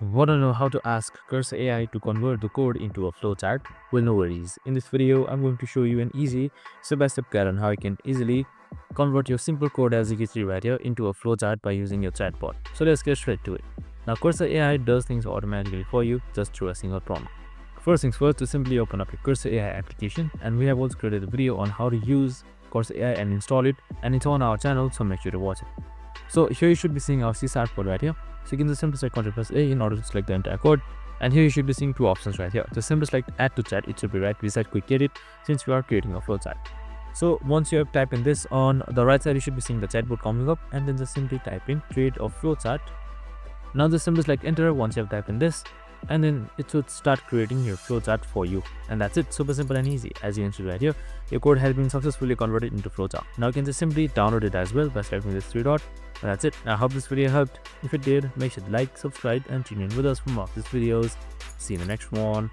Want to know how to ask Cursor AI to convert the code into a flowchart? Well, no worries. In this video, I'm going to show you an easy step-by-step guide on how you can easily convert your simple code as you can see right here into a flowchart by using your chatbot. So let's get straight to it. Now, Cursor AI does things automatically for you just through a single prompt. First things first, to simply open up your Cursor AI application, and we have also created a video on how to use Cursor AI and install it, and it's on our channel, so make sure to watch it. So here you should be seeing our C# code right here. So you can just simply select Ctrl plus A in order to select the entire code. And here you should be seeing two options right here. To simply select add to chat, it should be right beside quick edit since we are creating a flowchart. So once you have typed in this, on the right side you should be seeing the chatbot coming up, and then just simply type in create a flowchart. Now just simply select enter once you have typed in this, and then it should start creating your flowchart for you. And that's it, super simple and easy. As you can see right here, your code has been successfully converted into flowchart. Now you can just simply download it as well by selecting this three dot. And that's it. I hope this video helped. If it did, make sure to like, subscribe, and tune in with us for more of these videos. See you in the next one.